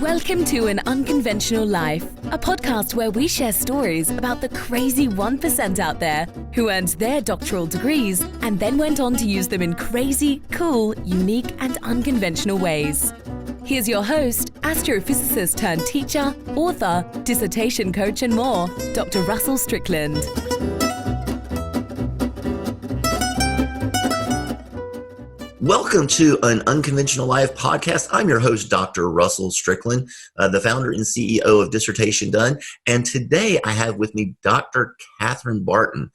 Welcome to An Unconventional Life, a podcast where we share stories about the crazy 1% out there who earned their doctoral degrees and then went on to use them in crazy, cool, unique, and unconventional ways. Here's your host, astrophysicist turned teacher, author, dissertation coach, and more, Dr. Russell Strickland. Welcome to An Unconventional Life podcast. I'm your host, Dr. Russell Strickland, the founder and CEO of Dissertation Done. And today I have with me Dr. Catherine Barton.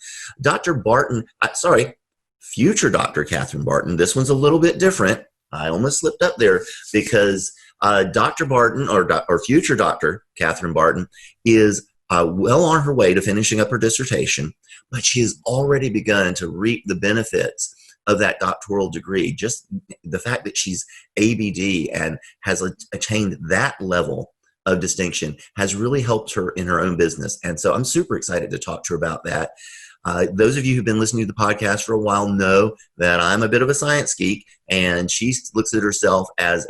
Future Dr. Catherine Barton. This one's a little bit different. I almost slipped up there because Dr. Barton, or future Dr. Catherine Barton, is well on her way to finishing up her dissertation, but she has already begun to reap the benefits of that doctoral degree. Just the fact that she's ABD and has attained that level of distinction has really helped her in her own business. And so I'm super excited to talk to her about that. Those of you who've been listening to the podcast for a while know that I'm a bit of a science geek, and she looks at herself as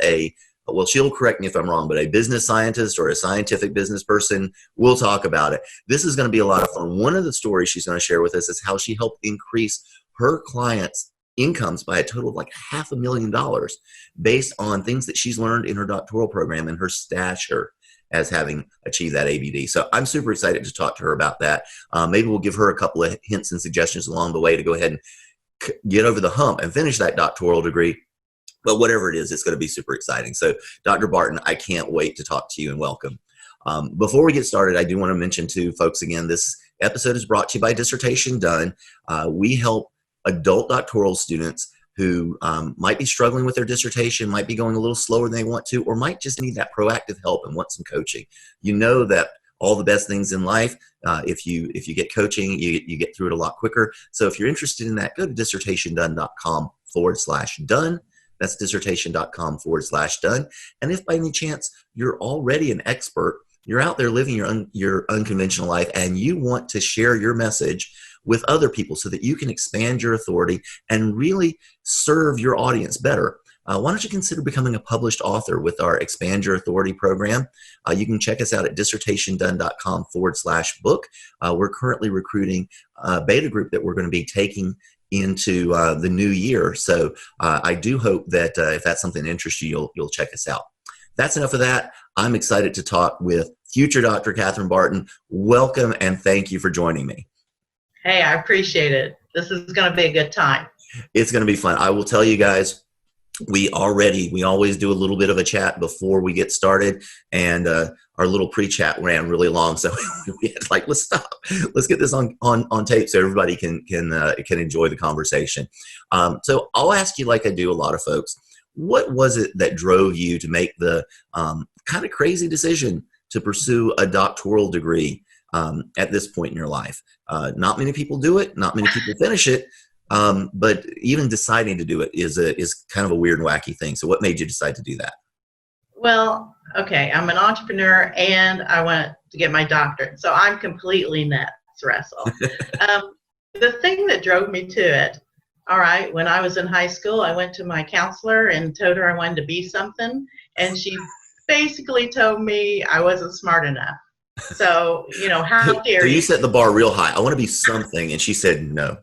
she'll correct me if I'm wrong, but a business scientist or a scientific business person. We'll talk about it. This is going to be a lot of fun. One of the stories she's going to share with us is how she helped increase her clients' incomes by a total of like $500,000 based on things that she's learned in her doctoral program and her stature as having achieved that ABD. So I'm super excited to talk to her about that. Maybe we'll give her a couple of hints and suggestions along the way to go ahead and get over the hump and finish that doctoral degree. But whatever it is, it's going to be super exciting. So Dr. Barton, I can't wait to talk to you and welcome. Before we get started, I do want to mention to folks again, this episode is brought to you by Dissertation Done. We help adult doctoral students who might be struggling with their dissertation, might be going a little slower than they want to, or might just need that proactive help and want some coaching. You know that all the best things in life, if you get coaching, you get through it a lot quicker. So if you're interested in that, go to dissertationdone.com/done. That's dissertation.com/done. And if by any chance you're already an expert, you're out there living your unconventional life, and you want to share your message with other people so that you can expand your authority and really serve your audience better, why don't you consider becoming a published author with our Expand Your Authority program? You can check us out at dissertationdone.com/book. We're currently recruiting a beta group that we're going to be taking into the new year. So I do hope that if that's something that interests you, you'll check us out. That's enough of that. I'm excited to talk with future Dr. Catherine Barton. Welcome and thank you for joining me. Hey, I appreciate it. This is going to be a good time. It's going to be fun. I will tell you guys, we always do a little bit of a chat before we get started, and our little pre-chat ran really long, so we had let's stop. Let's get this on tape so everybody can enjoy the conversation. So I'll ask you, like I do a lot of folks, what was it that drove you to make the kind of crazy decision to pursue a doctoral degree at this point in your life? Not many people do it. Not many people finish it. But even deciding to do it is kind of a weird and wacky thing. So what made you decide to do that? Well, okay, I'm an entrepreneur and I want to get my doctorate. So I'm completely nuts, Russell. The thing that drove me to it, all right, when I was in high school, I went to my counselor and told her I wanted to be something. And she basically told me I wasn't smart enough. So, how dare you? So you set the bar real high. I want to be something. And she said no.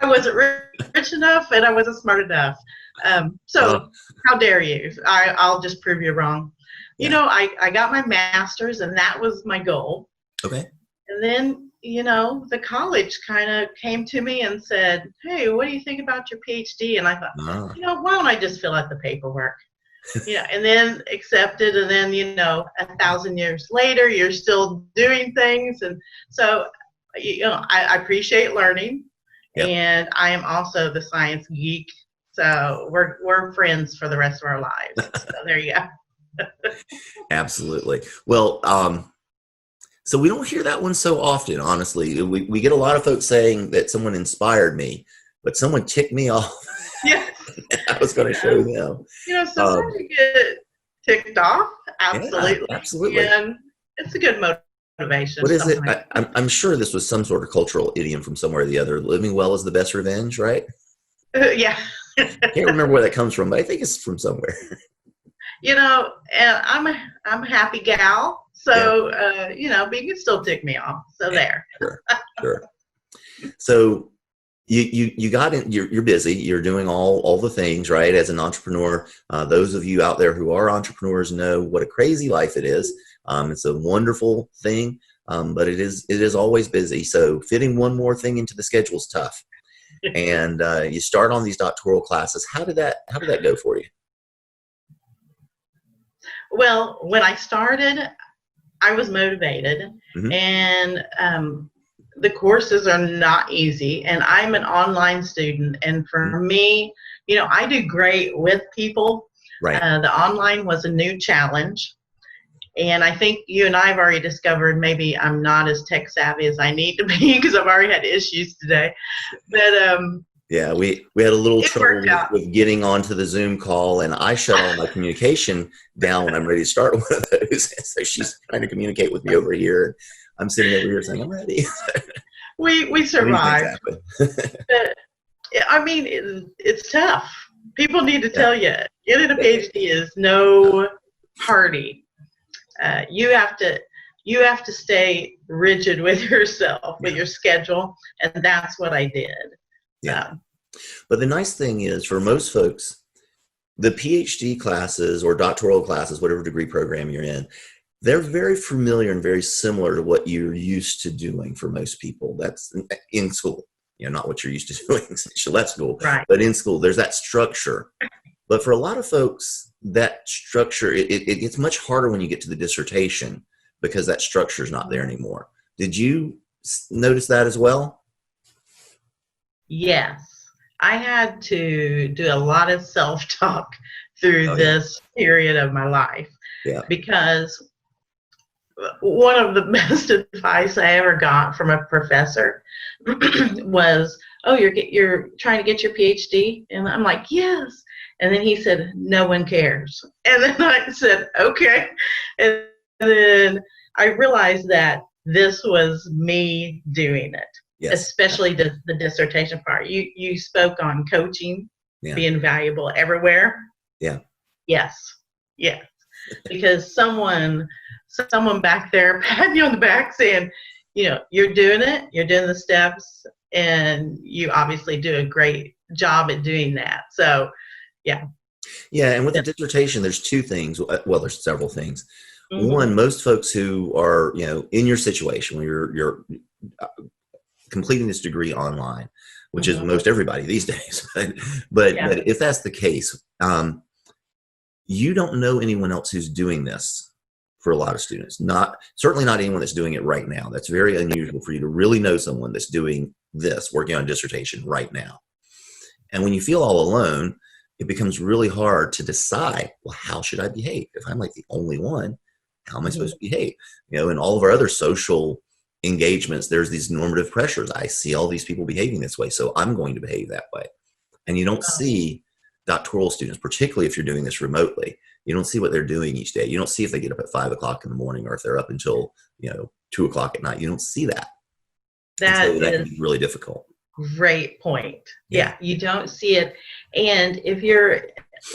I wasn't rich enough and I wasn't smart enough. So how dare you? I'll just prove you wrong. Yeah. I got my master's and that was my goal. Okay. And then, the college kind of came to me and said, hey, what do you think about your Ph.D.? And I thought, why don't I just fill out the paperwork? And then accepted, and then 1,000 years later you're still doing things. And so I appreciate learning. Yep. And I am also the science geek, so we're friends for the rest of our lives. So there you go. Absolutely. Well, so we don't hear that one so often, honestly. We get a lot of folks saying that someone inspired me, but someone ticked me off. Yeah. I was going to show them. Sometimes you get ticked off. Absolutely. Yeah, absolutely. And it's a good motivation. What is it? I'm sure this was some sort of cultural idiom from somewhere or the other. Living well is the best revenge, right? Yeah. Can't remember where that comes from, but I think it's from somewhere. And I'm a happy gal. So, but you can still tick me off. So there. Sure. Sure. So you got in, you're busy, you're doing all the things, right? As an entrepreneur, those of you out there who are entrepreneurs know what a crazy life it is. It's a wonderful thing, but it is always busy. So fitting one more thing into the schedule is tough. And you start on these doctoral classes. How did that go for you? Well, when I started, I was motivated, and the courses are not easy, and I'm an online student, and for me, I do great with people. Right. The online was a new challenge, and I think you and I have already discovered maybe I'm not as tech savvy as I need to be because I've already had issues today. But yeah, we had a little trouble with getting onto the Zoom call, and I shut all my communication down when I'm ready to start one of those. So she's trying to communicate with me over here. I'm sitting over here saying, I'm ready. We survived. But, I mean, it's tough. People need to tell you, getting a PhD is no party. You have to stay rigid with yourself, with your schedule, and that's what I did. Yeah. But the nice thing is, for most folks, the PhD classes or doctoral classes, whatever degree program you're in, they're very familiar and very similar to what you're used to doing for most people. That's in school, not what you're used to doing since you left school, right. But in school, there's that structure. But for a lot of folks, that structure, it gets much harder when you get to the dissertation because that structure is not there anymore. Did you notice that as well? Yes. I had to do a lot of self-talk through this period of my life. Yeah. Because one of the best advice I ever got from a professor was, "Oh, you're trying to get your PhD?" And I'm like, "Yes." And then he said, "No one cares." And then I said, "Okay." And then I realized that this was me doing it. Yes. Especially the dissertation part. You spoke on coaching being valuable everywhere. Yeah. Yes. Yes. Because someone back there patting you on the back saying, you're doing it, you're doing the steps, and you obviously do a great job at doing that. So, yeah. Yeah, and with the dissertation, there's two things. Well, there's several things. One, most folks who are, in your situation where you're completing this degree online, which is most everybody these days. But if that's the case, you don't know anyone else who's doing this for a lot of students. Certainly not anyone that's doing it right now. That's very unusual for you to really know someone that's doing this, working on a dissertation right now. And when you feel all alone, it becomes really hard to decide, well, how should I behave? If I'm like the only one, how am I supposed to behave? In all of our other social engagements, there's these normative pressures. I see all these people behaving this way, so I'm going to behave that way. And you don't see doctoral students, particularly if you're doing this remotely, you don't see what they're doing each day. You don't see if they get up at 5 o'clock in the morning or if they're up until 2 o'clock at night. You don't see that. That can be really difficult. Great point. Yeah, you don't see it. And if you're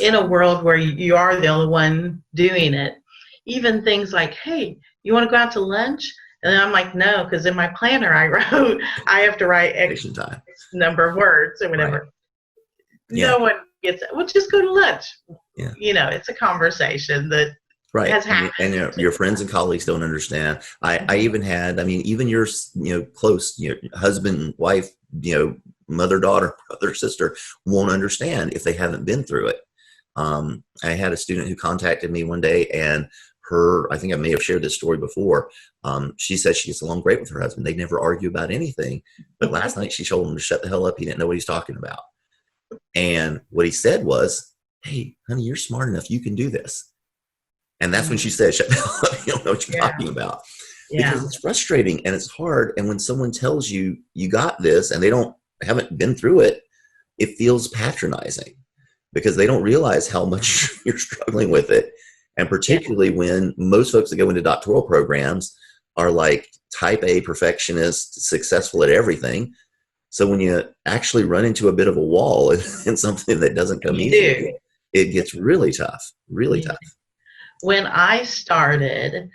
in a world where you are the only one doing it, even things like, "Hey, you want to go out to lunch?" And I'm like, "No," because in my planner I have to write X number of words or whatever. Right. No one gets it. Well, just go to lunch. Yeah. It's a conversation that has happened. And your friends and colleagues don't understand. I even had, even your, close, husband, wife, mother, daughter, brother, sister won't understand if they haven't been through it. I had a student who contacted me one day, and I think I may have shared this story before. She said she gets along great with her husband. They never argue about anything. But last night she told him to shut the hell up. He didn't know what he's talking about. And what he said was, "Hey, honey, you're smart enough. You can do this." And that's when she said, "Shut the hell up. You don't know what you're talking about." Because it's frustrating and it's hard. And when someone tells you you got this and they haven't been through it, it feels patronizing because they don't realize how much you're struggling with it. And particularly when most folks that go into doctoral programs are like type A perfectionists, successful at everything. So when you actually run into a bit of a wall and something that doesn't come easily, it gets really tough, really tough. When I started,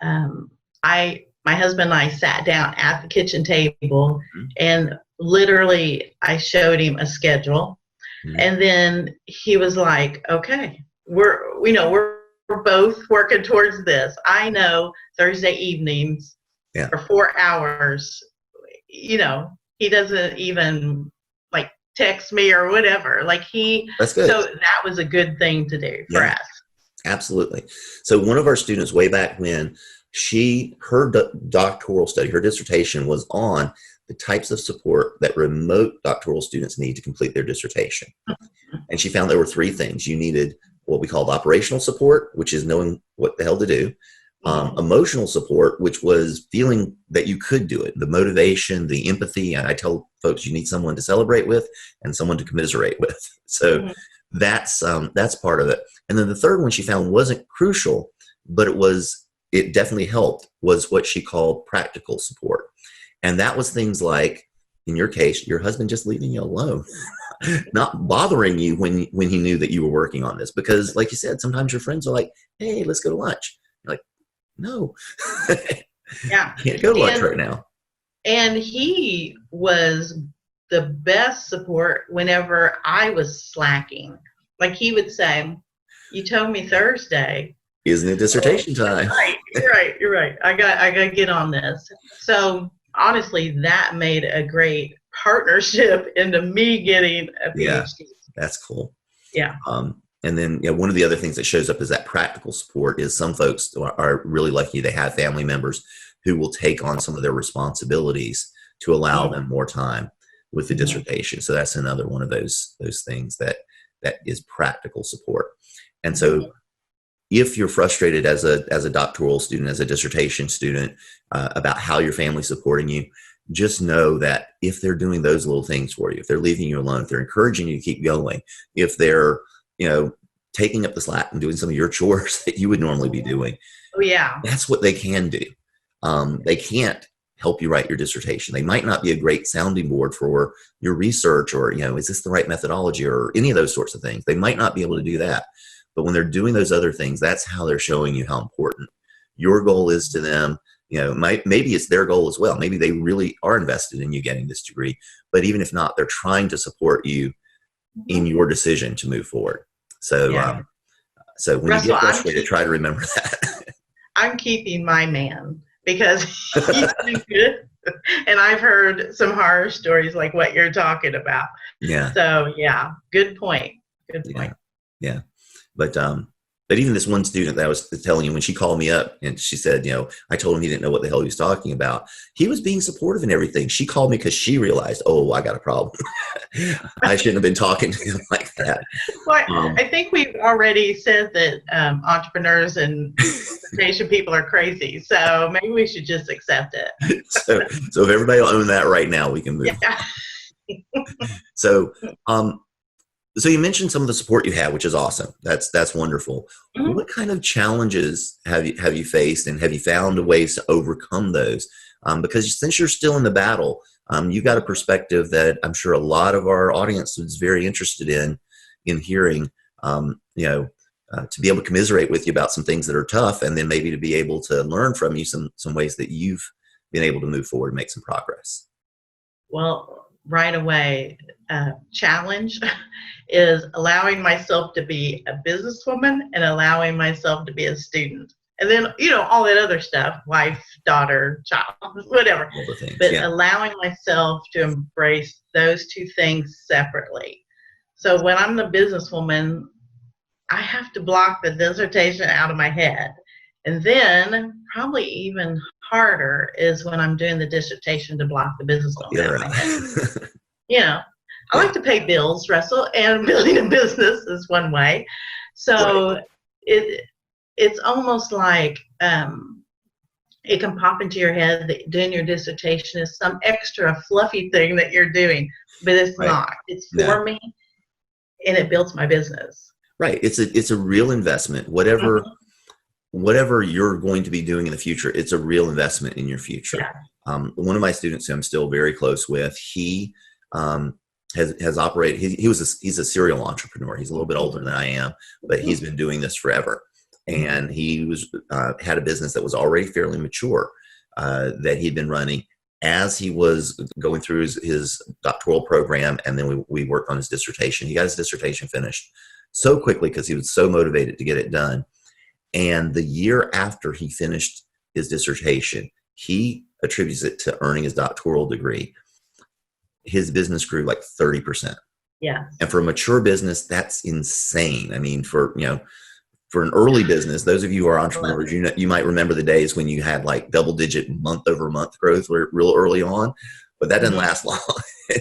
my husband and I sat down at the kitchen table, and literally I showed him a schedule, and then he was like, "Okay, we're both working towards this. I know Thursday evenings for 4 hours. He doesn't even like text me or whatever. Like That's good. So that was a good thing to do for us. Absolutely. So one of our students way back when, her doctoral study, her dissertation was on the types of support that remote doctoral students need to complete their dissertation. And she found there were 3 things. You needed what we called operational support, which is knowing what the hell to do. Emotional support, which was feeling that you could do it, the motivation, the empathy. And I tell folks you need someone to celebrate with and someone to commiserate with. So that's part of it. And then the third one she found wasn't crucial, but it definitely helped, was what she called practical support. And that was things like, in your case, your husband just leaving you alone, not bothering you when he knew that you were working on this. Because like you said, sometimes your friends are like, "Hey, let's go to lunch." You're like, "No, can't go to lunch right now." And he was the best support whenever I was slacking. Like he would say, "You told me Thursday. Isn't it dissertation time?" You're right. I got to get on this. So honestly, that made a great partnership into me getting a PhD. Yeah, that's cool. Yeah. And then one of the other things that shows up is that practical support is some folks are really lucky they have family members who will take on some of their responsibilities to allow them more time with the dissertation. So that's another one of those things that is practical support. And so if you're frustrated as a doctoral student, as a dissertation student, about how your family's supporting you, just know that if they're doing those little things for you, if they're leaving you alone, if they're encouraging you to keep going, if they're, taking up the slack and doing some of your chores that you would normally be doing, that's what they can do. They can't help you write your dissertation. They might not be a great sounding board for your research, or, is this the right methodology, or any of those sorts of things. They might not be able to do that. But when they're doing those other things, that's how they're showing you how important your goal is to them. Maybe it's their goal as well. Maybe they really are invested in you getting this degree. But even if not, they're trying to support you in your decision to move forward. So, so when Russell, you get frustrated, try to remember that. I'm keeping my man because he's doing good. And I've heard some horror stories like what you're talking about. Yeah. So, good point. Good point. Yeah. But even this one student that I was telling you, when she called me up and she said, I told him he didn't know what the hell he was talking about. He was being supportive and everything. She called me because she realized, I got a problem. I shouldn't have been talking to him like that. Well, I think we've already said that entrepreneurs and dissertation people are crazy. So maybe we should just accept it. So if everybody will own that right now, we can move. Yeah. So you mentioned some of the support you have, which is awesome. That's wonderful. Mm-hmm. What kind of challenges have you faced, and have you found ways to overcome those? Because since you're still in the battle, you've got a perspective that I'm sure a lot of our audience is very interested in hearing. To be able to commiserate with you about some things that are tough, and then maybe to be able to learn from you some ways that you've been able to move forward and make some progress. Well, right away, challenge is allowing myself to be a businesswoman and allowing myself to be a student. And then, all that other stuff, wife, daughter, child, whatever. All the things, but allowing myself to embrace those two things separately. So when I'm the businesswoman, I have to block the dissertation out of my head. And then probably even harder is when I'm doing the dissertation to block the businesswoman out of my head. I like to pay bills, Russell, and building a business is one way. So it's almost like it can pop into your head that doing your dissertation is some extra fluffy thing that you're doing, but it's not. It's for me, and it builds my business. Right. It's a real investment. Whatever you're going to be doing in the future, it's a real investment in your future. Yeah. One of my students who I'm still very close with, he has operated. He's a serial entrepreneur. He's a little bit older than I am, but he's been doing this forever. And he was had a business that was already fairly mature that he'd been running as he was going through his doctoral program, and then we worked on his dissertation. He got his dissertation finished so quickly because he was so motivated to get it done. And the year after he finished his dissertation, he attributes it to earning his doctoral degree. His business grew like 30%. Yeah. And for a mature business, that's insane. I mean, for an early business, those of you who are entrepreneurs, you might remember the days when you had like double-digit month-over-month growth real early on, but that doesn't last long.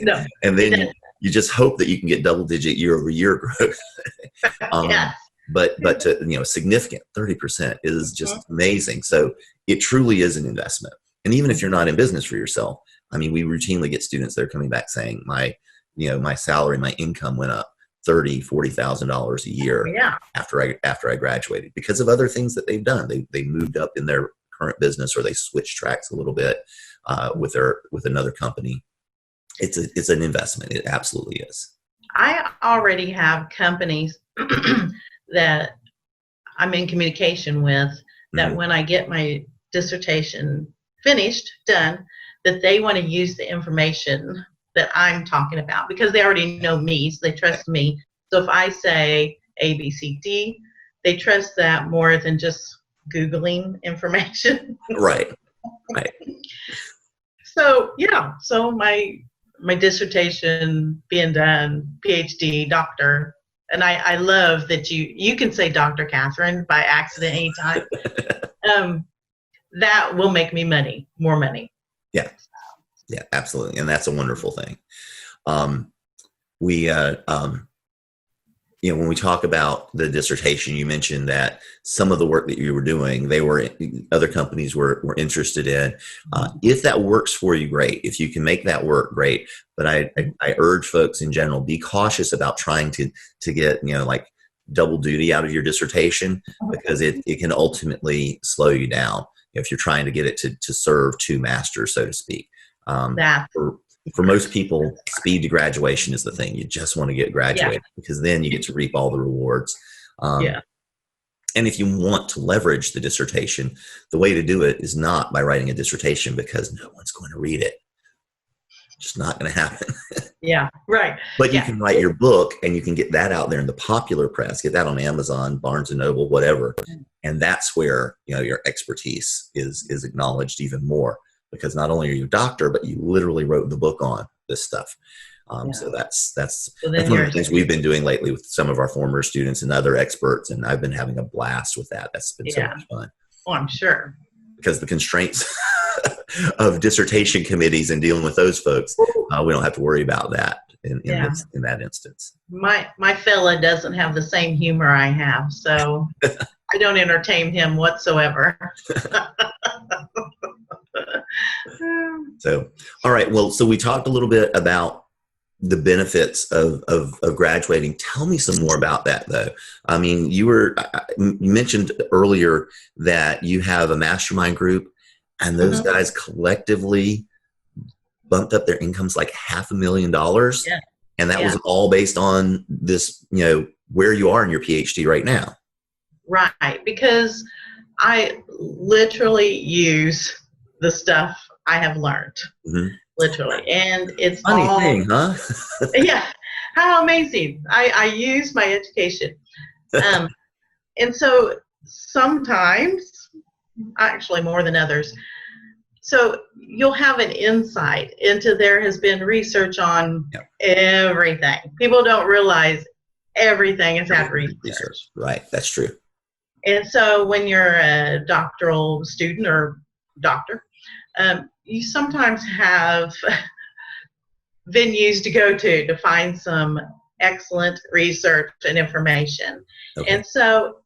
No. And then you just hope that you can get double-digit year-over-year growth. Yeah. But to, significant 30% is just amazing. So it truly is an investment. And even if you're not in business for yourself, I mean, we routinely get students that are coming back saying my salary, my income went up $30,000-$40,000 a year after I graduated because of other things that they've done. They moved up in their current business, or they switched tracks a little bit with another company. It's an investment. It absolutely is. I already have companies that I'm in communication with that when I get my dissertation finished, done, that they want to use the information that I'm talking about because they already know me, so they trust me. So if I say A, B, C, D, they trust that more than just Googling information. Right. So my dissertation being done, Ph.D., doctor, and I love that you can say Dr. Catherine by accident anytime. That will make me more money. Yeah. Yeah, absolutely. And that's a wonderful thing. When we talk about the dissertation, you mentioned that some of the work that you were doing, other companies were interested in. If that works for you, great. If you can make that work, great. But I urge folks in general, be cautious about trying to get, like double duty out of your dissertation, because it can ultimately slow you down if you're trying to get it to serve two masters, so to speak. For most people, speed to graduation is the thing. You just want to get graduated because then you get to reap all the rewards. And if you want to leverage the dissertation, the way to do it is not by writing a dissertation because no one's going to read it. It's just not going to happen. Yeah, right. But you can write your book and you can get that out there in the popular press, get that on Amazon, Barnes & Noble, whatever. And that's where, your expertise is acknowledged even more. Because not only are you a doctor, but you literally wrote the book on this stuff. So that's one of the things we've been doing lately with some of our former students and other experts, and I've been having a blast with that. That's been so much fun. Oh, I'm sure. Because the constraints of dissertation committees and dealing with those folks, we don't have to worry about that in that instance. My fella doesn't have the same humor I have, so I don't entertain him whatsoever. So, all right. Well, so we talked a little bit about the benefits of graduating. Tell me some more about that, though. I mean, you mentioned earlier that you have a mastermind group, and those guys collectively bumped up their incomes like $500,000. Yeah. And that was all based on this, where you are in your PhD right now. Right. Because I literally use the stuff I have learned, literally. And it's funny thing, huh? Yeah. How amazing. I use my education. And so sometimes, actually more than others, so you'll have an insight into there has been research on everything. People don't realize everything has had research. Right. That's true. And so when you're a doctoral student or doctor, you sometimes have venues to go to find some excellent research and information. Okay. And so,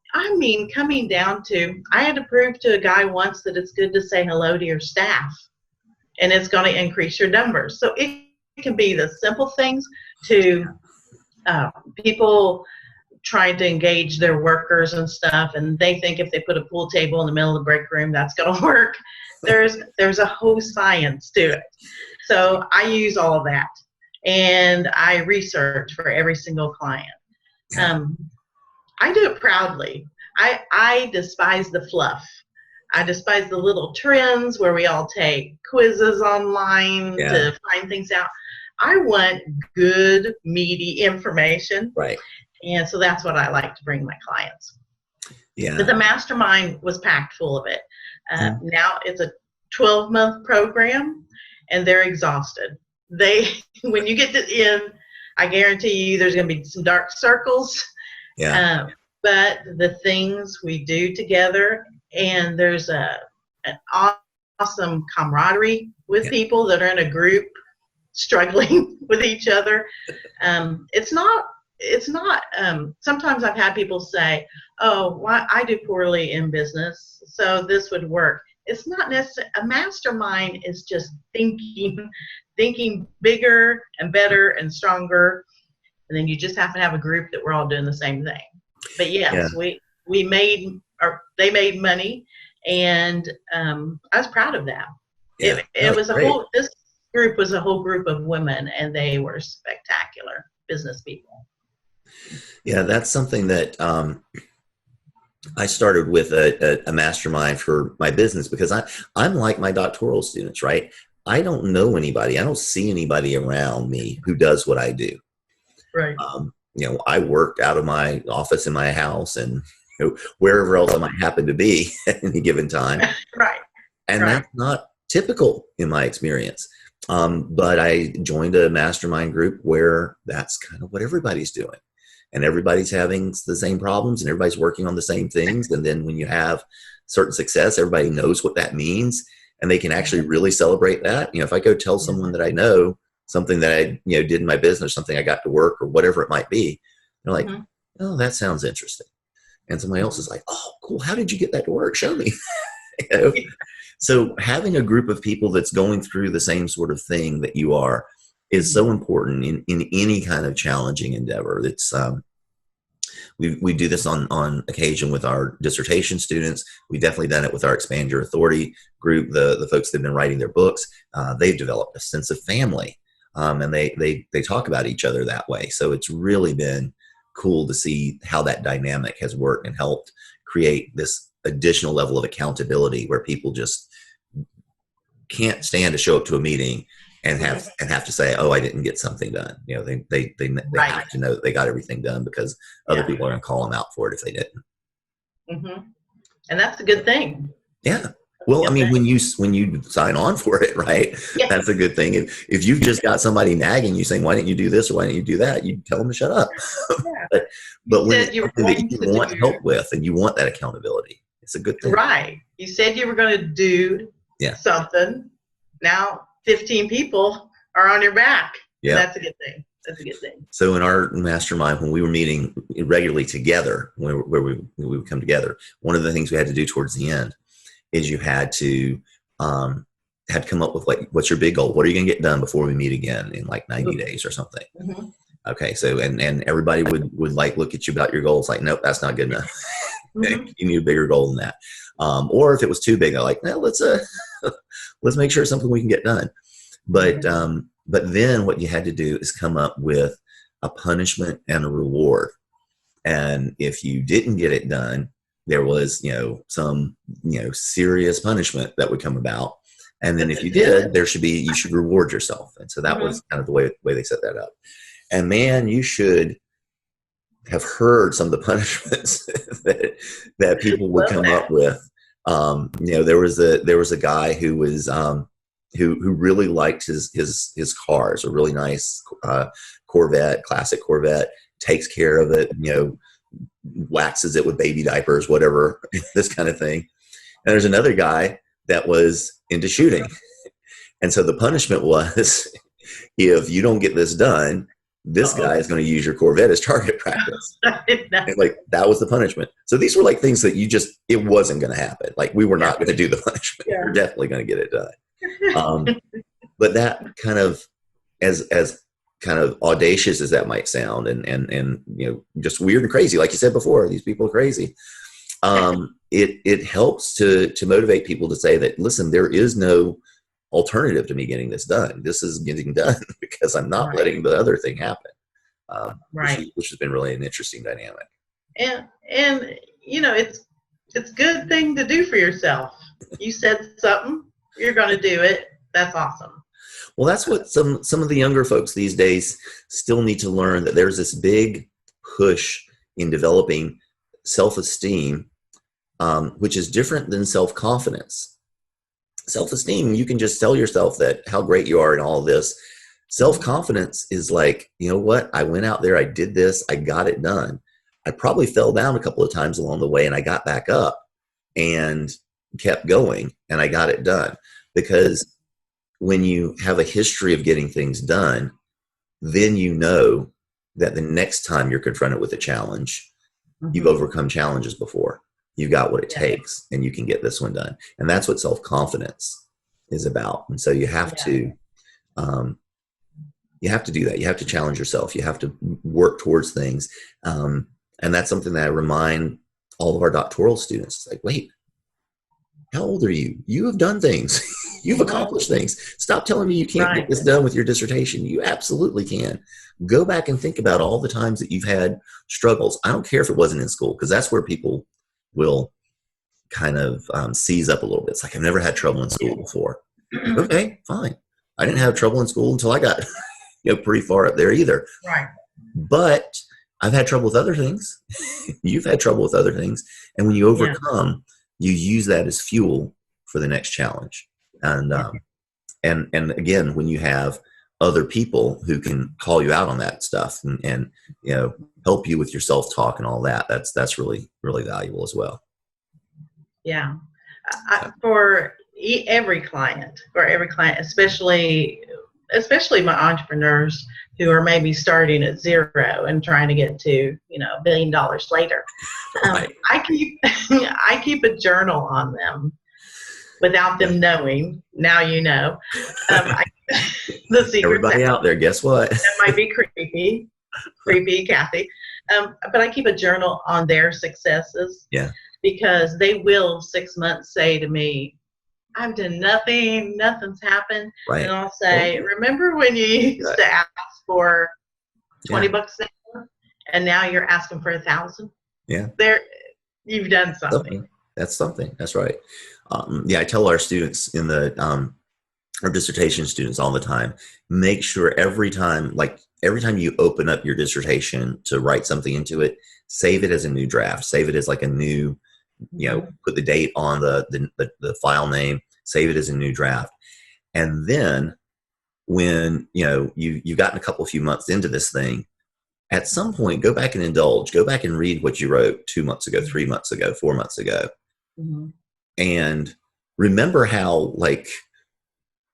coming down to, I had to prove to a guy once that it's good to say hello to your staff, and it's going to increase your numbers. So it can be the simple things to people trying to engage their workers and stuff, and they think if they put a pool table in the middle of the break room, that's going to work. There's a whole science to it. So I use all of that. and I research for every single client. I do it proudly. I despise the fluff. I despise the little trends where we all take quizzes online to find things out. I want good, meaty information. Right. And so that's what I like to bring my clients. Yeah. But the mastermind was packed full of it. Now it's a 12-month program, and they're exhausted. When you get to the end, I guarantee you there's going to be some dark circles. Yeah. But the things we do together, and there's an awesome camaraderie with people that are in a group struggling with each other. It's not. Sometimes I've had people say, "Oh, why I do poorly in business, so this would work." It's not necessarily. A mastermind is just thinking bigger and better and stronger, and then you just happen to have a group that we're all doing the same thing. But yes, they made money, and I was proud of that. Yeah, it was this group was a whole group of women, and they were spectacular business people. Yeah, that's something that I started with a mastermind for my business, because I'm like my doctoral students, right? I don't know anybody. I don't see anybody around me who does what I do. Right. I work out of my office in my house and wherever else I might happen to be at any given time. Right. And that's not typical in my experience. But I joined a mastermind group where that's kind of what everybody's doing. And everybody's having the same problems, and everybody's working on the same things. And then when you have certain success, everybody knows what that means, and they can actually really celebrate that. If I go tell someone that I know something that I did in my business, something I got to work or whatever it might be, they're like, "Oh, that sounds interesting." And somebody else is like, "Oh, cool. How did you get that to work? Show me." So having a group of people that's going through the same sort of thing that you are is so important in any kind of challenging endeavor. It's we do this on occasion with our dissertation students. We've definitely done it with our Expand Your Authority group. The folks that have been writing their books, they've developed a sense of family, and they talk about each other that way. So it's really been cool to see how that dynamic has worked and helped create this additional level of accountability where people just can't stand to show up to a meeting and have to say, "Oh, I didn't get something done." They have to know that they got everything done, because other people are going to call them out for it if they didn't. Mm-hmm. And that's a good thing. Yeah. Well, I mean, when you sign on for it, right? Yeah. That's a good thing. If you've just got somebody nagging you saying, "Why didn't you do this?" or "Why didn't you do that?" you tell them to shut up. Yeah. but when it's something that you want help with and you want that accountability, it's a good thing. Right. You said you were going to do something. Now 15 people are on your back. Yeah. That's a good thing. That's a good thing. So in our mastermind, when we were meeting regularly together, where we would come together, one of the things we had to do towards the end is you had to come up with, like, what's your big goal? What are you going to get done before we meet again in like 90 days or something? Mm-hmm. Okay. So, and everybody would like look at you about your goals. Like, "Nope, that's not good enough." Mm-hmm. You need a bigger goal than that. Or if it was too big, they're like, "No, let's make sure it's something we can get done." But then what you had to do is come up with a punishment and a reward. And if you didn't get it done, there was, some, serious punishment that would come about. And then if you did, you should reward yourself. And so that was kind of the way they set that up. And man, you should have heard some of the punishments that people would come up with. There was a guy who was, who really liked his cars, a really nice Corvette, classic Corvette, takes care of it, waxes it with baby diapers, whatever, this kind of thing. And there's another guy that was into shooting. And so the punishment was, if you don't get this done, this guy is going to use your Corvette as target practice. Like, that was the punishment. So these were like things that it wasn't going to happen. Like, we were not going to do the punishment. Yeah. We're definitely going to get it done. But that kind of, as kind of audacious as that might sound, and just weird and crazy, like you said before, these people are crazy. It helps to motivate people to say that, listen, there is no alternative to me getting this done. This is getting done because I'm not letting the other thing happen. Which has been really an interesting dynamic. And it's a good thing to do for yourself. You said something, you're going to do it. That's awesome. Well, that's what some of the younger folks these days still need to learn, that there's this big push in developing self-esteem, which is different than self-confidence. Self-esteem, you can just tell yourself that how great you are in all of this. Self-confidence is like, you know what? I went out there, I did this, I got it done. I probably fell down a couple of times along the way and I got back up and kept going and I got it done. Because when you have a history of getting things done, then you know that the next time you're confronted with a challenge, you've overcome challenges before. You've got what it takes and you can get this one done. And that's what self-confidence is about. And so you have to do that. You have to challenge yourself. You have to work towards things. And that's something that I remind all of our doctoral students. It's like, wait, how old are you? You have done things. You've accomplished things. Stop telling me you can't get this done with your dissertation. You absolutely can. Go back and think about all the times that you've had struggles. I don't care if it wasn't in school, because that's where people will kind of seize up a little bit. It's like, I've never had trouble in school before. Okay, fine. I didn't have trouble in school until I got pretty far up there either. Right. But I've had trouble with other things. You've had trouble with other things. And when you overcome, you use that as fuel for the next challenge. And again, when you have other people who can call you out on that stuff and help you with your self-talk and all that, that's really, really valuable as well. Yeah. For every client, especially my entrepreneurs who are maybe starting at zero and trying to get to, $1 billion later. I keep a journal on them without them knowing. Now you know. The secret. Everybody out there, guess what? That might be creepy, Kathy. But I keep a journal on their successes. Yeah. Because they will 6 months say to me, I've done nothing, nothing's happened. Right. And I'll say, remember when you used to ask for $20 an hour and now you're asking for 1,000? Yeah. You've done something. That's something. That's right. I tell our students our dissertation students all the time, make sure every time you open up your dissertation to write something into it, save it as a new draft, save it as like a new, put the date on the file name, save it as a new draft. And then when, you've gotten a few months into this thing, at some point, go back and indulge, go back and read what you wrote 2 months ago, 3 months ago, 4 months ago. Mm-hmm. And remember how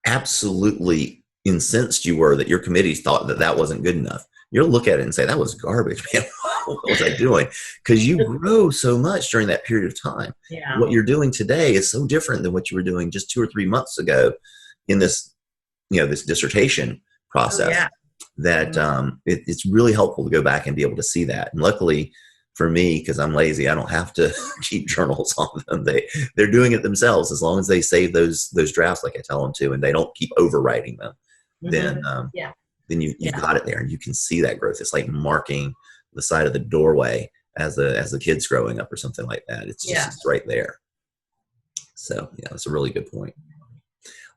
absolutely incensed you were that your committees thought that wasn't good enough. You'll look at it and say, that was garbage, man. What was I doing? Because you grow so much during that period of time. Yeah. What you're doing today is so different than what you were doing just 2 or 3 months ago in this, this dissertation process. That it's really helpful to go back and be able to see that. And luckily for me, because I'm lazy, I don't have to keep journals on them. They're doing it themselves as long as they save those drafts like I tell them to, and they don't keep overwriting them. Mm-hmm. Then you've got it there, and you can see that growth. It's like marking the side of the doorway as the kid's growing up or something like that. It's just it's right there. So that's a really good point.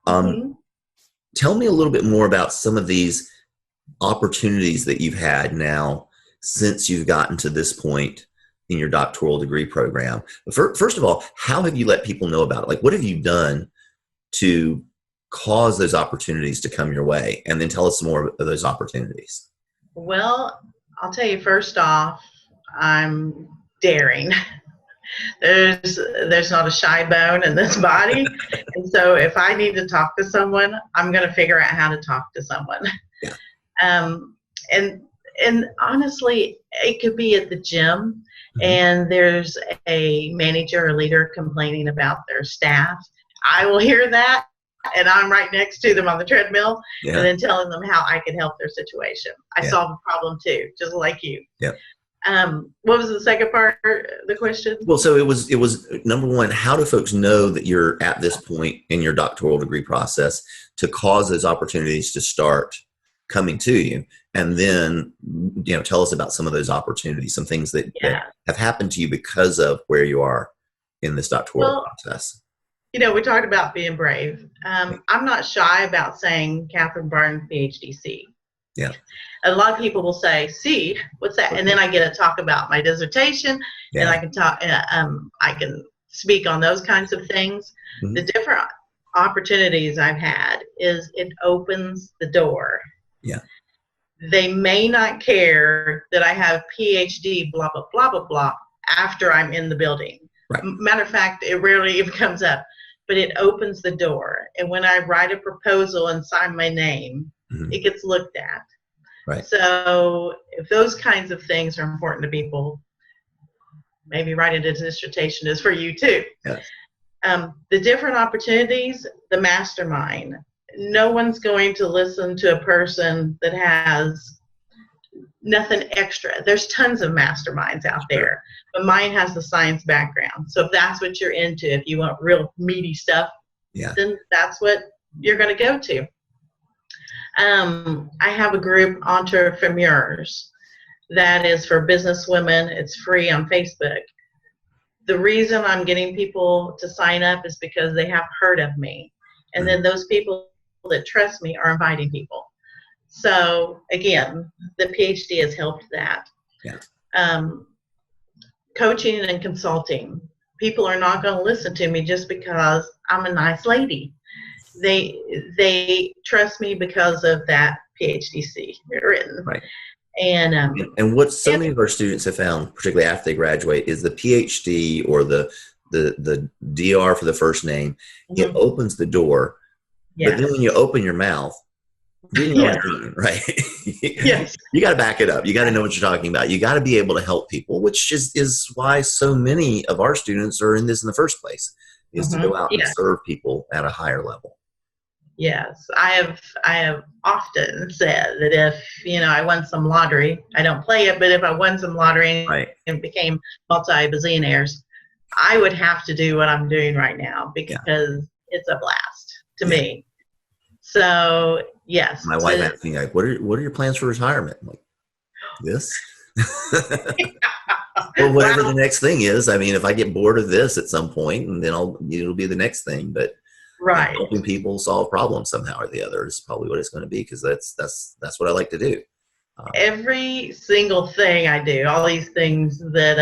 Tell me a little bit more about some of these opportunities that you've had now since you've gotten to this point in your doctoral degree program. First of all, how have you let people know about it? Like, what have you done to cause those opportunities to come your way? And then tell us some more of those opportunities. Well, I'll tell you, first off, I'm daring. There's not a shy bone in this body. And so if I need to talk to someone, I'm going to figure out how to talk to someone. Yeah. And honestly, it could be at the gym, and there's a manager or leader complaining about their staff. I will hear that, and I'm right next to them on the treadmill, and then telling them how I can help their situation. I solve a problem too, just like you. Yeah. What was the second part of the question? Well, so it was number one, how do folks know that you're at this point in your doctoral degree process to cause those opportunities to start coming to you? And then, tell us about some of those opportunities, some things that have happened to you because of where you are in this doctoral process. We talked about being brave. I'm not shy about saying Catherine Barton, Ph.D. Yeah. A lot of people will say, "See, what's that?" And then I get to talk about my dissertation, and I can talk. I can speak on those kinds of things. Mm-hmm. The different opportunities I've had is it opens the door. Yeah. They may not care that I have PhD, blah blah blah blah blah, after I'm in the building. Right. Matter of fact, it rarely even comes up, but it opens the door. And when I write a proposal and sign my name, mm-hmm. it gets looked at. Right. So if those kinds of things are important to people, maybe writing a dissertation is for you too. Yes. The different opportunities, the mastermind. No one's going to listen to a person that has nothing extra. There's tons of masterminds out there, but mine has the science background. So if that's what you're into, if you want real meaty stuff, then that's what you're going to go to. I have a group, Entrepreneurs, that is for business women. It's free on Facebook. The reason I'm getting people to sign up is because they have heard of me. And then those people that trust me are inviting people. So again, the PhD has helped that. Yeah. Coaching and consulting. People are not going to listen to me just because I'm a nice lady. They trust me because of that PhD written. Right. And what so many of our students have found, particularly after they graduate, is the PhD or the DR for the first name. Mm-hmm. It opens the door. Yes. But then when you open your mouth, then you're on your own, right? Yes. You got to back it up. You got to know what you're talking about. You got to be able to help people, which is why so many of our students are in this in the first place, is to go out and serve people at a higher level. Yes, I have often said that if I won some lottery, I don't play it, but if I won some lottery and became multi-bazillionaires, I would have to do what I'm doing right now because it's a blast to me. So yes, my wife asked me, like, what are your plans for retirement? I'm like, this. Or whatever the next thing is. I mean, if I get bored of this at some point, and then it'll be the next thing, but. Right. Helping people solve problems somehow or the other is probably what it's going to be, because that's what I like to do. Every single thing I do, all these things that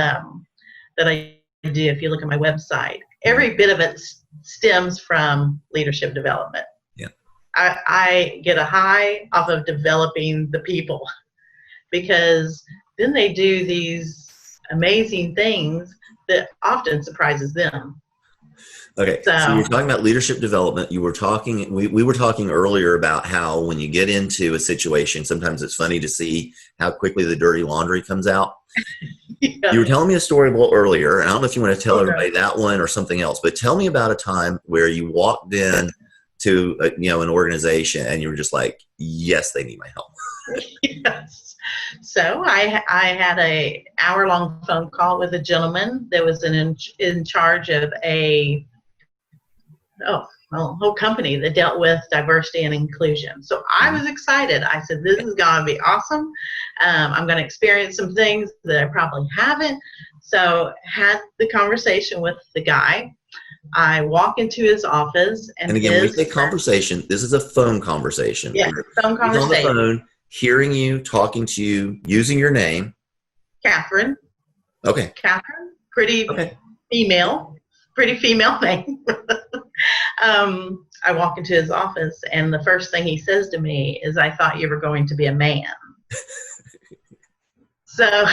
I do, if you look at my website, every bit of it stems from leadership development. Yeah. I get a high off of developing the people, because then they do these amazing things that often surprises them. Okay, so you're talking about leadership development. You were talking, we were talking earlier about how when you get into a situation, sometimes it's funny to see how quickly the dirty laundry comes out. You were telling me a story a little earlier, and I don't know if you want to tell everybody that one or something else, but tell me about a time where you walked in to an organization and you were just like, yes, they need my help. Yes. So I had a hour-long phone call with a gentleman that was in charge of a whole company that dealt with diversity and inclusion. So I was excited. I said, this is going to be awesome. I'm going to experience some things that I probably haven't. So had the conversation with the guy. I walk into his office. And again, when we say conversation, this is a phone conversation. Yeah, phone conversation. He's on the phone, hearing you, talking to you, using your name. Catherine. Okay. Catherine. Pretty female name. I walk into his office, and the first thing he says to me is, I thought you were going to be a man. So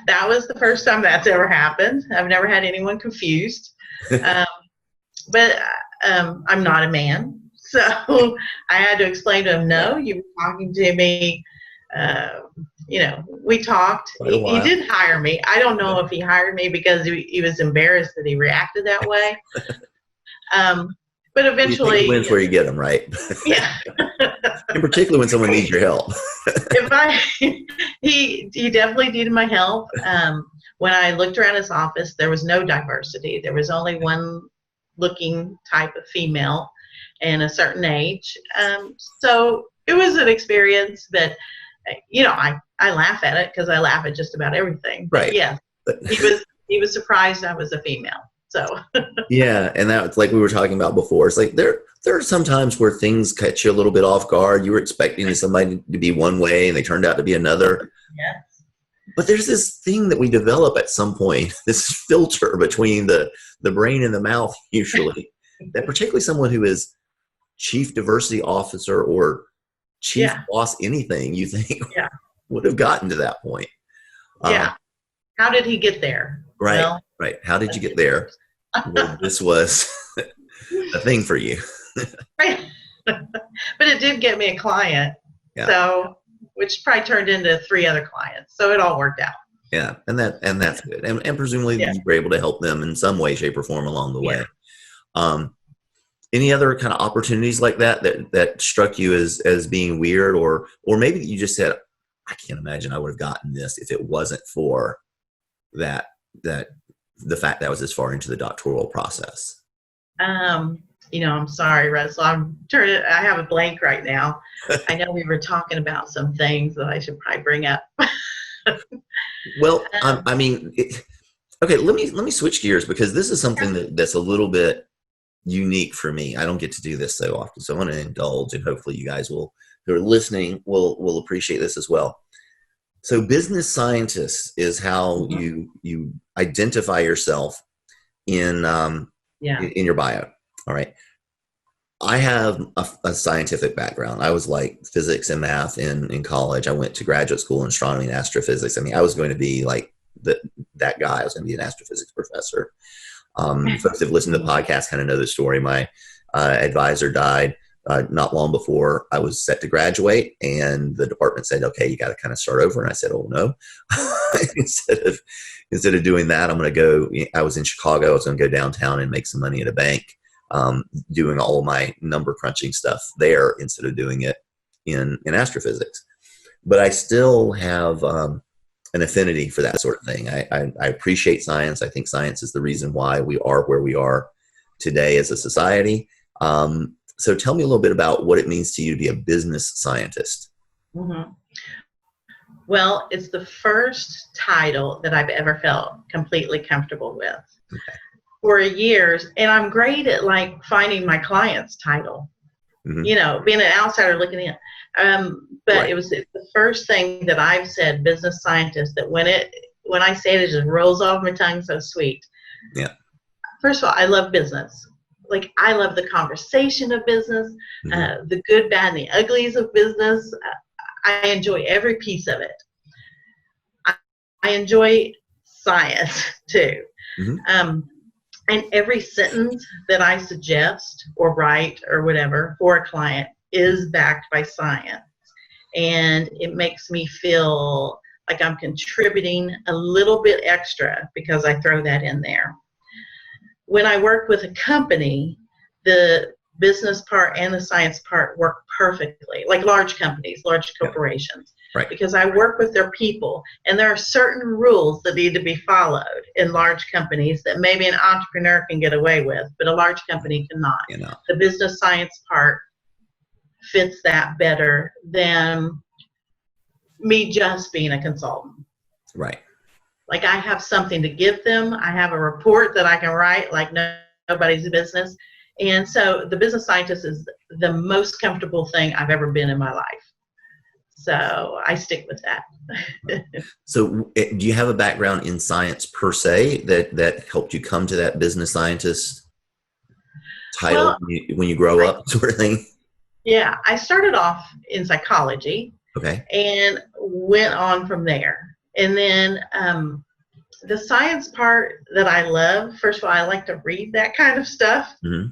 that was the first time that's ever happened. I've never had anyone confused. But I'm not a man. So I had to explain to him, no, you were talking to me. We talked. He did hire me. I don't know if he hired me because he was embarrassed that he reacted that way. But You take the eventually, wins where you get them, right? yeah. In particular, when someone needs your help. He definitely needed my help. When I looked around his office, there was no diversity. There was only one looking type of female and a certain age. So it was an experience that, I laugh at it because I laugh at just about everything. But Right. yeah, he was surprised I was a female. So yeah, and that's like we were talking about before. It's like there are some times where things catch you a little bit off guard. You were expecting somebody to be one way, and they turned out to be another. yes. But there's this thing that we develop at some point, this filter between the brain and the mouth, usually, that particularly someone who is chief diversity officer or chief boss anything, you think would have gotten to that point. Yeah. How did he get there? Right. Well, right. How did you get there? Well, this was a thing for you. Right. But it did get me a client. Yeah. So, which probably turned into 3 other clients. So it all worked out. Yeah. And that's good. And presumably you were able to help them in some way, shape, or form along the way. Any other kind of opportunities like that struck you as being weird, or maybe you just said, I can't imagine I would have gotten this if it wasn't for that the fact that I was this far into the doctoral process? I'm sorry, Russell. I have a blank right now. I know we were talking about some things that I should probably bring up. Well, okay, let me switch gears, because this is something that's a little bit unique for me. I don't get to do this so often, so I want to indulge, and hopefully you guys who are listening will appreciate this as well. So business scientist is how you identify yourself in your bio. All right. I have a scientific background. I was like physics and math in college. I went to graduate school in astronomy and astrophysics. I mean, I was going to be like that guy. I was going to be an astrophysics professor. Folks have listened to the podcast kind of know the story. My advisor died not long before I was set to graduate, and the department said, okay, you got to kind of start over. And I said, oh no. instead of doing that, I'm going to go. I was in Chicago. I was going to go downtown and make some money at a bank, doing all of my number crunching stuff there instead of doing it in astrophysics. But I still have an affinity for that sort of thing. I appreciate science. I think science is the reason why we are where we are today as a society. So tell me a little bit about what it means to you to be a business scientist. Mm-hmm. Well, it's the first title that I've ever felt completely comfortable with. Okay. For years, and I'm great at like finding my client's title, being an outsider looking in. But right. It was the first thing that I've said, business scientist, that when I say it just rolls off my tongue so sweet. Yeah. First of all, I love business. Like, I love the conversation of business, the good, bad, and the uglies of business. I enjoy every piece of it. I enjoy science too. Mm-hmm. And every sentence that I suggest or write or whatever for a client is backed by science. And it makes me feel like I'm contributing a little bit extra because I throw that in there. When I work with a company, the business part and the science part work perfectly, like large companies, large corporations. Right. Because I work with their people, and there are certain rules that need to be followed in large companies that maybe an entrepreneur can get away with, but a large company cannot. The business science part fits that better than me just being a consultant. Right. Like, I have something to give them. I have a report that I can write like nobody's business. And so the business scientist is the most comfortable thing I've ever been in my life. So I stick with that. So do you have a background in science per se that helped you come to that business scientist title when you grow up, sort of thing? Yeah, I started off in psychology. Okay. And went on from there. And then the science part that I love, first of all, I like to read that kind of stuff. Mm-hmm.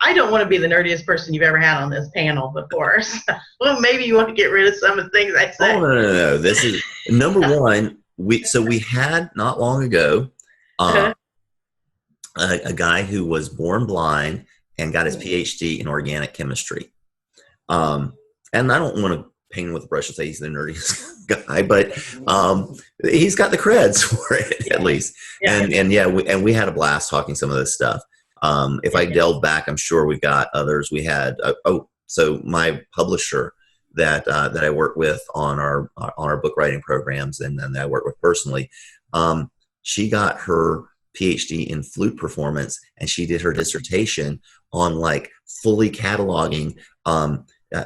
I don't want to be the nerdiest person you've ever had on this panel before. So, well, maybe you want to get rid of some of the things I say. Oh, no. This is number one. We had not long ago a guy who was born blind and got his PhD in organic chemistry. And I don't want to paint him with a brush and say he's the nerdiest guy, but he's got the creds for it at least. Yeah. And we had a blast talking some of this stuff. If I delve back, I'm sure we've got others. We had so my publisher that I work with on our book writing programs, and that I work with personally. She got her PhD in flute performance, and she did her dissertation on like fully cataloging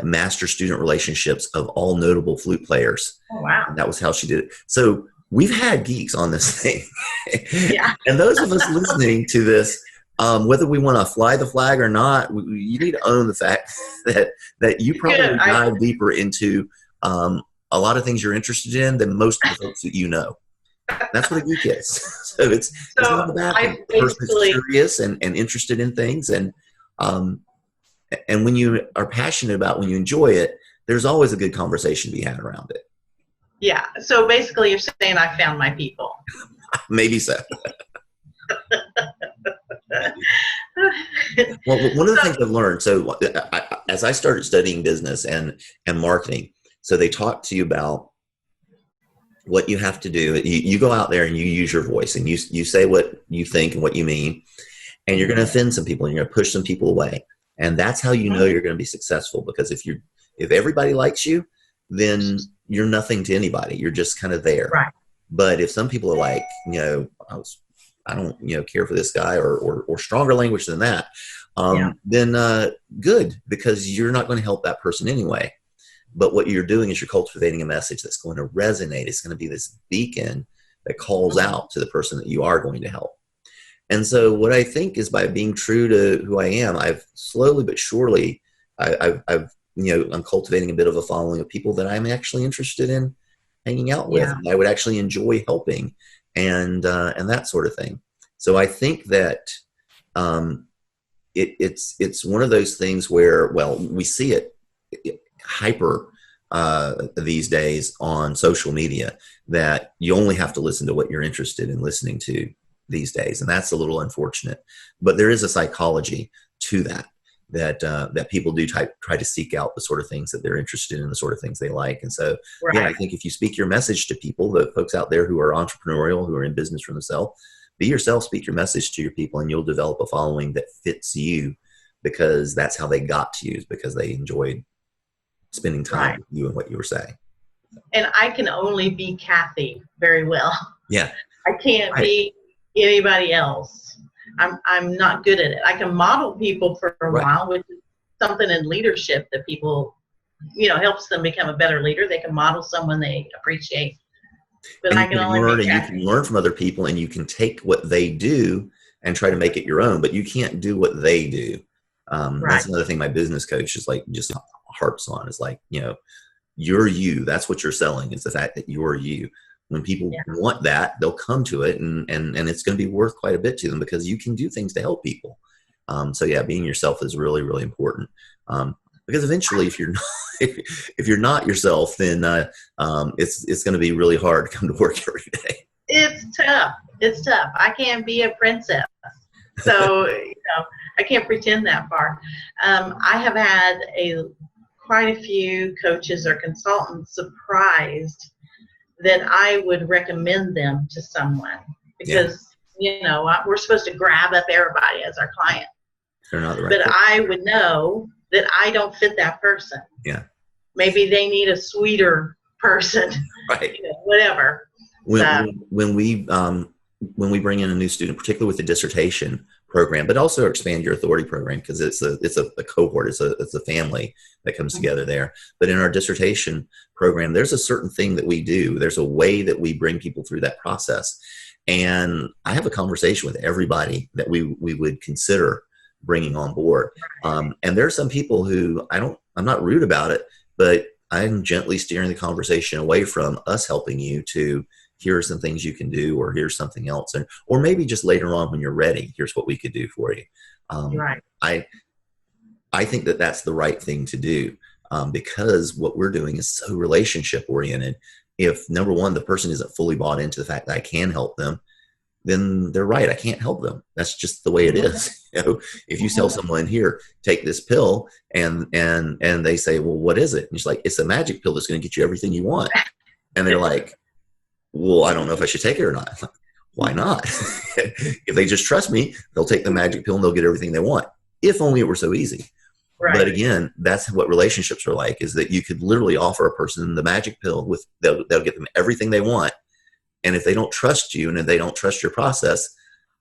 master-student relationships of all notable flute players. Oh, wow. And that was how she did it. So we've had geeks on this thing. Yeah. And those of us listening to this, whether we want to fly the flag or not, you need to own the fact that you probably dive deeper into a lot of things you're interested in than most of the folks that you know. That's what a geek is. So it's not about the person who's curious and interested in things. And when you are passionate about, when you enjoy it, there's always a good conversation to be had around it. Yeah. So basically you're saying I found my people. Maybe so. Well, one of the things I've learned, so as I started studying business and marketing, so they talk to you about what you have to do. You go out there and you use your voice, and you say what you think and what you mean, and you're going to offend some people and you're going to push some people away. And that's how you know you're going to be successful, because if everybody likes you, then you're nothing to anybody. You're just kind of there. Right. But if some people are like, I don't care for this guy, or stronger language than that, then good, because you're not going to help that person anyway. But what you're doing is you're cultivating a message that's going to resonate. It's going to be this beacon that calls out to the person that you are going to help. And so what I think is, by being true to who I am, I've slowly but surely, I'm cultivating a bit of a following of people that I'm actually interested in hanging out with. And I would actually enjoy helping, and that sort of thing. So I think that it's one of those things where, well, we see it hyper these days on social media, that you only have to listen to what you're interested in listening to these days. And that's a little unfortunate, but there is a psychology to that people do try to seek out the sort of things that they're interested in, the sort of things they like. And so, I think if you speak your message to people, the folks out there who are entrepreneurial, who are in business for themselves, be yourself, speak your message to your people, and you'll develop a following that fits you, because that's how they got to you, is because they enjoyed spending time with you and what you were saying. And I can only be Kathy very well. Yeah. I can't be anybody else. I'm not good at it. I can model people for a while, which is something in leadership that people, helps them become a better leader. They can model someone they appreciate. But I can only be Kathy. You can learn from other people, and you can take what they do and try to make it your own, but you can't do what they do. That's another thing my business coach is like, just harps on, is like, you're you. That's what you're selling, is the fact that you're you. When people want that, they'll come to it, and it's going to be worth quite a bit to them, because you can do things to help people. So being yourself is really, really important. Because eventually, if you're not yourself, then it's going to be really hard to come to work every day. It's tough. It's tough. I can't be a princess, so I can't pretend that far. I have had quite a few coaches or consultants surprised that I would recommend them to someone, because we're supposed to grab up everybody as our client. They're not the right but person. I would know that I don't fit that person. Yeah. Maybe they need a sweeter person. Right. Whatever. When we bring in a new student, particularly with the dissertation program, but also expand your authority program, because it's a cohort, it's a family that comes together there. But in our dissertation program, there's a certain thing that we do. There's a way that we bring people through that process. And I have a conversation with everybody that we would consider bringing on board. And there are some people who I'm not rude about it, but I'm gently steering the conversation away from us helping you to, here are some things you can do, or here's something else. Or maybe just later on when you're ready, here's what we could do for you. I think that that's the right thing to do, because what we're doing is so relationship oriented. If, number one, the person isn't fully bought into the fact that I can help them, then they're right. I can't help them. That's just the way it is. If you tell someone, here, take this pill, and they say, well, what is it? And it's like, it's a magic pill that's going to get you everything you want. And they're like, well, I don't know if I should take it or not. Like, why not? If they just trust me, they'll take the magic pill and they'll get everything they want. If only it were so easy. Right. But again, that's what relationships are like, is that you could literally offer a person the magic pill with they'll get them everything they want. And if they don't trust you and if they don't trust your process,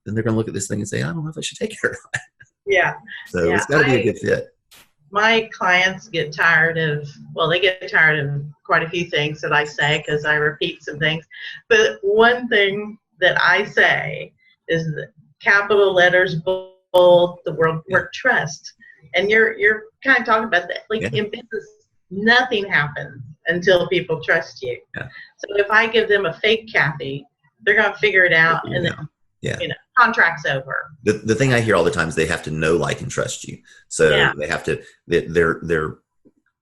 then they're going to look at this thing and say, I don't know if I should take it or not. Yeah. So it's got to be a good fit. My clients get tired of quite a few thord that I say, because I repeat some things. But one thing that I say is that capital letters, bold, the word trust. And you're kind of talking about that. Like in business, nothing happens until people trust you. Yeah. So if I give them a fake Kathy, they're going to figure it out, and then contract's over. The thing I hear all the time is they have to know, like, and trust you. So they have to. They're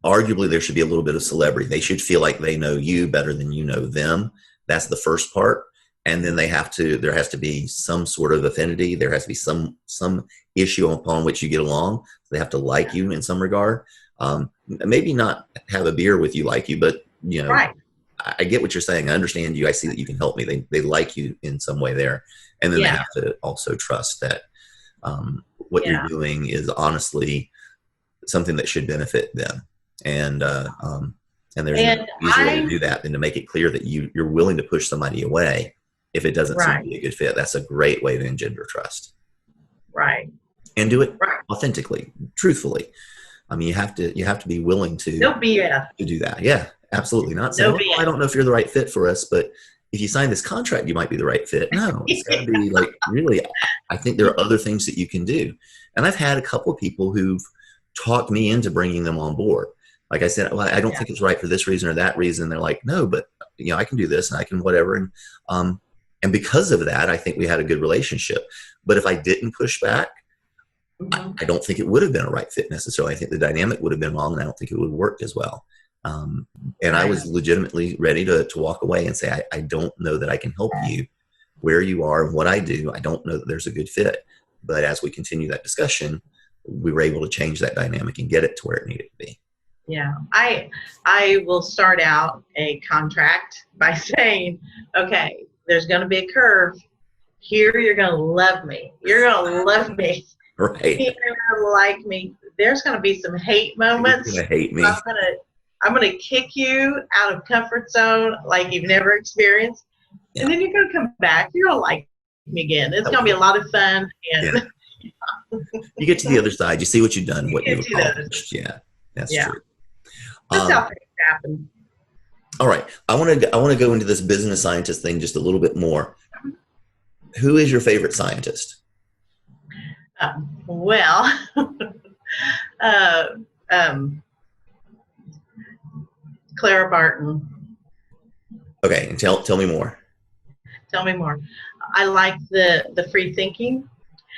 arguably there should be a little bit of celebrity. They should feel like they know you better than you know them. That's the first part. And then there has to be some sort of affinity. There has to be some issue upon which you get along. They have to like you in some regard. Maybe not have a beer with you like you, but right. I get what you're saying. I understand you. I see that you can help me. They like you in some way there. And then they have to also trust that what you're doing is honestly something that should benefit them. And there's no easier way to do that than to make it clear that you're willing to push somebody away if it doesn't seem to be a good fit. That's a great way to engender trust. Right. And do it authentically, truthfully. I mean, you have to be willing to do that. Yeah, absolutely. Not saying, I don't know if you're the right fit for us, but if you sign this contract, you might be the right fit. No, it's got to be like, really, I think there are other things that you can do. And I've had a couple of people who've talked me into bringing them on board. Like I said, well, I don't think it's right for this reason or that reason. They're like, no, but I can do this and I can whatever. And because of that, I think we had a good relationship. But if I didn't push back, I don't think it would have been a right fit necessarily. I think the dynamic would have been wrong, and I don't think it would have worked as well. And I was legitimately ready to walk away and say, I don't know that I can help you where you are and what I do. I don't know that there's a good fit. But as we continue that discussion, we were able to change that dynamic and get it to where it needed to be. Yeah, I will start out a contract by saying, okay, there's going to be a curve. Here, you're going to love me. You're going to love me. Right. You're going to like me. There's going to be some hate moments. You're going to hate me. I'm going to kick you out of comfort zone like you've never experienced. Yeah. And then you're going to come back. You're going to like me again. It's going to be a lot of fun. And you get to the other side. You see what you've done, what you've accomplished. Yeah, that's true. That's how things happen. All right. I want to go into this business scientist thing just a little bit more. Who is your favorite scientist? Clara Barton. Okay, and tell me more. Tell me more. I like the free thinking,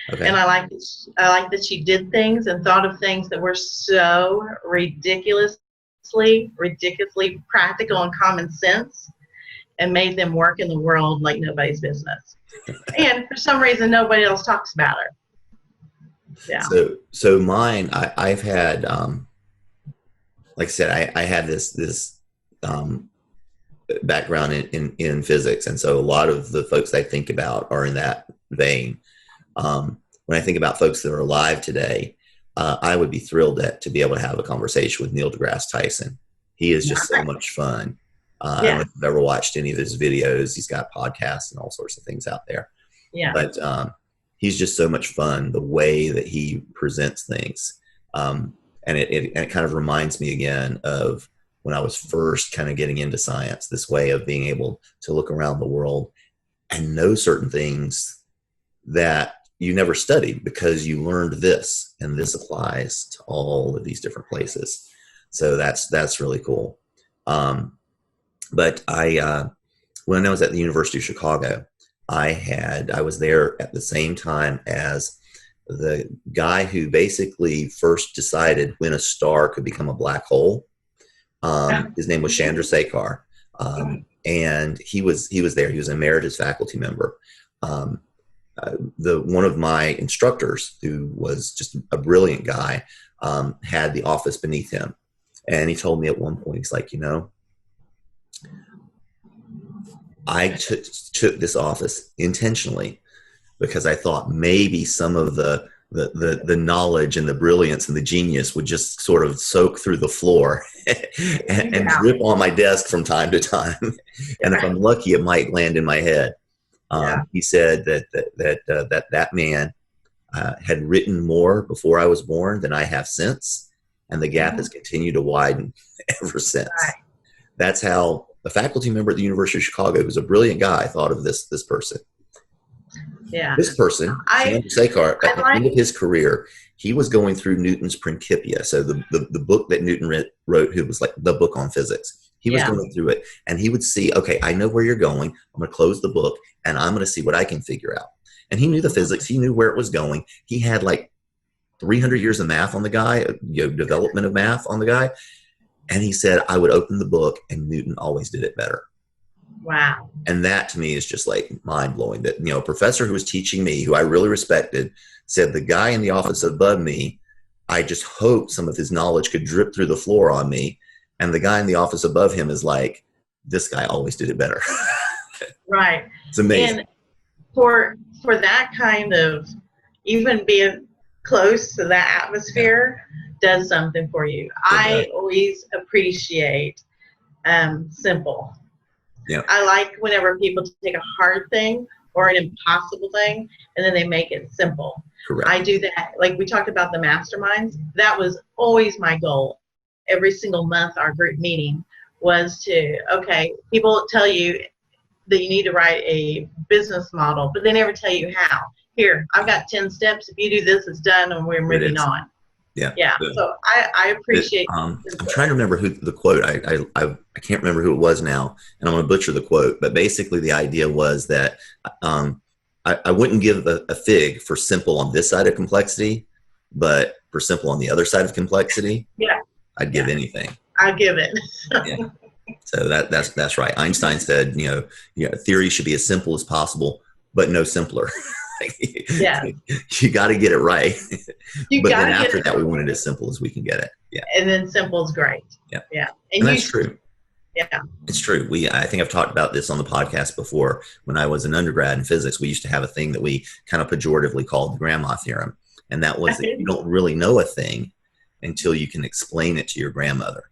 and I like that she did things and thought of things that were so ridiculously practical and common sense, and made them work in the world like nobody's business. And for some reason, nobody else talks about her. Yeah. So mine, I've had, like I said, I had this background in physics, and so a lot of the folks I think about are in that vein. When I think about folks that are alive today, I would be thrilled to be able to have a conversation with Neil deGrasse Tyson. He is just so much fun. I don't know if you've ever watched any of his videos. He's got podcasts and all sorts of things out there. Yeah. But he's just so much fun, the way that he presents things. And it kind of reminds me again of when I was first kind of getting into science, this way of being able to look around the world and know certain things that you never studied because you learned this, and this applies to all of these different places. So that's really cool. But when I was at the University of Chicago, I was there at the same time as the guy who basically first decided when a star could become a black hole. His name was Chandrasekhar. And he was there. He was an emeritus faculty member. one of my instructors, who was just a brilliant guy, had the office beneath him. And he told me at one point, he's like, I took this office intentionally because I thought maybe some of the knowledge and the brilliance and the genius would just sort of soak through the floor and drip on my desk from time to time. And if I'm lucky, it might land in my head. He said that man had written more before I was born than I have since, and the gap has continued to widen ever since. Right. That's how a faculty member at the University of Chicago, who's a brilliant guy, thought of this person. Yeah. This person, Samuel Sekar, at the end of his career, he was going through Newton's Principia, so the book that Newton wrote, who was like the book on physics. He was going through it, and he would see, okay, I know where you're going. I'm going to close the book, and I'm going to see what I can figure out. And he knew the physics. He knew where it was going. He had like 300 years of math on the guy, development of math on the guy. And he said, I would open the book, and Newton always did it better. Wow. And that to me is just like mind blowing, that, a professor who was teaching me, who I really respected, said the guy in the office above me, I just hoped some of his knowledge could drip through the floor on me. And the guy in the office above him is like, this guy always did it better. Right. It's amazing. And for that kind of, even being close to that atmosphere does something for you. I always appreciate simple. Yeah. I like whenever people take a hard thing or an impossible thing and then they make it simple. Correct. I do that. Like we talked about the masterminds. That was always my goal. Every single month, our group meeting was people tell you that you need to write a business model, but they never tell you how. Here, I've got 10 steps. If you do this, it's done, and we're moving on. Yeah. Yeah. So I appreciate. I'm trying to remember who the quote. I can't remember who it was now, and I'm going to butcher the quote. But basically, the idea was that I wouldn't give a fig for simple on this side of complexity, but for simple on the other side of complexity, I'd give anything. I'll give it. Yeah. So that's right. Einstein said, theory should be as simple as possible, but no simpler. Yeah. You got to get it right. But then after that, we want it as simple as we can get it. Yeah. And then simple is great. Yeah. Yeah. And that's true. Yeah. It's true. I think I've talked about this on the podcast before. When I was an undergrad in physics, we used to have a thing that we kind of pejoratively called the grandma theorem. And that was that you don't really know a thing until you can explain it to your grandmother.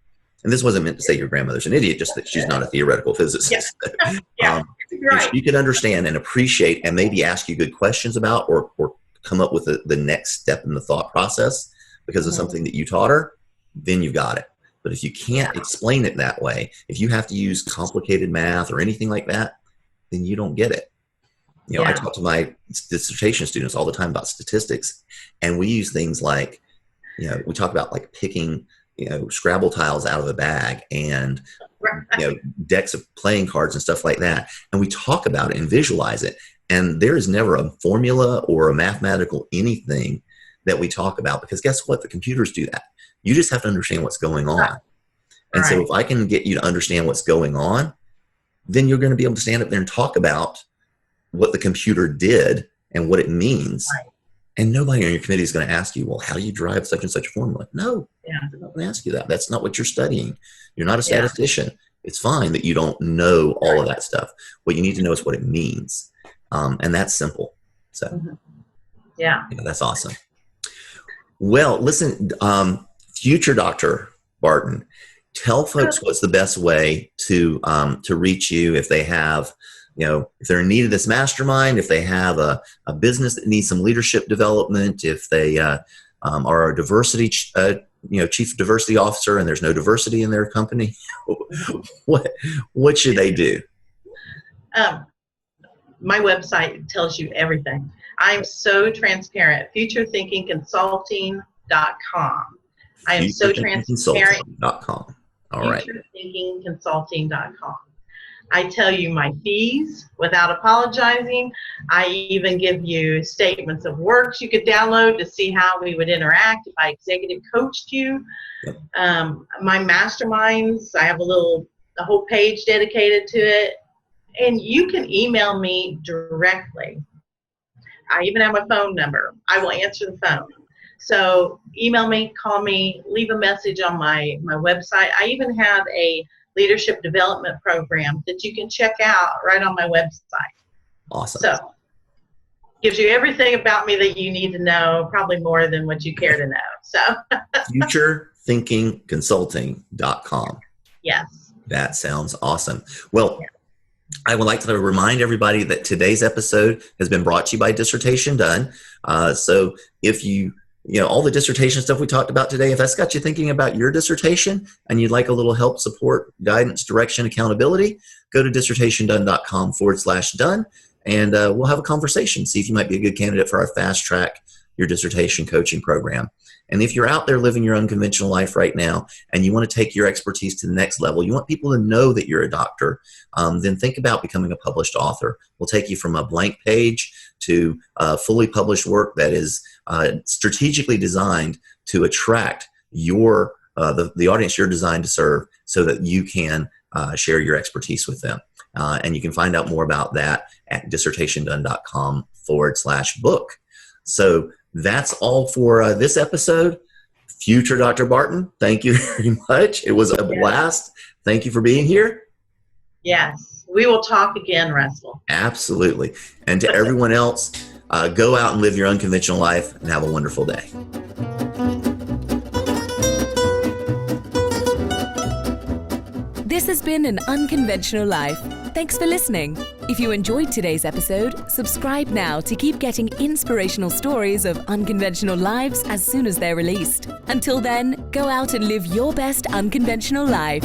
And this wasn't meant to say your grandmother's an idiot, just that she's not a theoretical physicist. Yeah. Right. If you could understand and appreciate and maybe ask you good questions about or come up with the next step in the thought process because of something that you taught her, then you got it. But if you can't explain it that way, if you have to use complicated math or anything like that, then you don't get it. I talk to my dissertation students all the time about statistics, and we use things like, we talk about like picking, Scrabble tiles out of a bag and, decks of playing cards and stuff like that. And we talk about it and visualize it. And there is never a formula or a mathematical anything that we talk about, because guess what? The computers do that. You just have to understand what's going on. And so if I can get you to understand what's going on, then you're going to be able to stand up there and talk about what the computer did and what it means. Right. And nobody on your committee is going to ask you, well, how do you derive such and such a formula? No, they're not going to ask you that. That's not what you're studying. You're not a statistician. It's fine that you don't know all of that stuff. What you need to know is what it means. And that's simple. So, that's awesome. Well, listen, future Dr. Barton, tell folks what's the best way to reach you if they have, if they're in need of this mastermind, if they have a business that needs some leadership development, if they are a diversity, chief diversity officer and there's no diversity in their company, what should they do? My website tells you everything. I'm so transparent. FutureThinkingConsulting.com. I am so transparent. FutureThinkingConsulting.com. All right. FutureThinkingConsulting.com. I tell you my fees without apologizing. I even give you statements of works you could download to see how we would interact if I executive coached you. Yep. My masterminds, I have a whole page dedicated to it. And you can email me directly. I even have my phone number. I will answer the phone. So email me, call me, leave a message on my website. I even have a leadership development program that you can check out right on my website. Awesome. So gives you everything about me that you need to know, probably more than what you care to know. So futurethinkingconsulting.com. Yes. That sounds awesome. Well, I would like to remind everybody that today's episode has been brought to you by Dissertation Done. So if you all the dissertation stuff we talked about today, if that's got you thinking about your dissertation and you'd like a little help, support, guidance, direction, accountability, go to dissertationdone.com/done. And we'll have a conversation, see if you might be a good candidate for our Fast Track Your Dissertation Coaching Program. And if you're out there living your unconventional life right now and you want to take your expertise to the next level, you want people to know that you're a doctor, then think about becoming a published author. We'll take you from a blank page to fully published work that is strategically designed to attract the audience you're designed to serve so that you can share your expertise with them. And you can find out more about that at dissertationdone.com/book. So that's all for this episode. Future Dr. Barton, thank you very much. It was a blast. Thank you for being here. Yes. We will talk again, Russell. Absolutely. And to everyone else, go out and live your unconventional life and have a wonderful day. This has been An Unconventional Life. Thanks for listening. If you enjoyed today's episode, subscribe now to keep getting inspirational stories of unconventional lives as soon as they're released. Until then, go out and live your best unconventional life.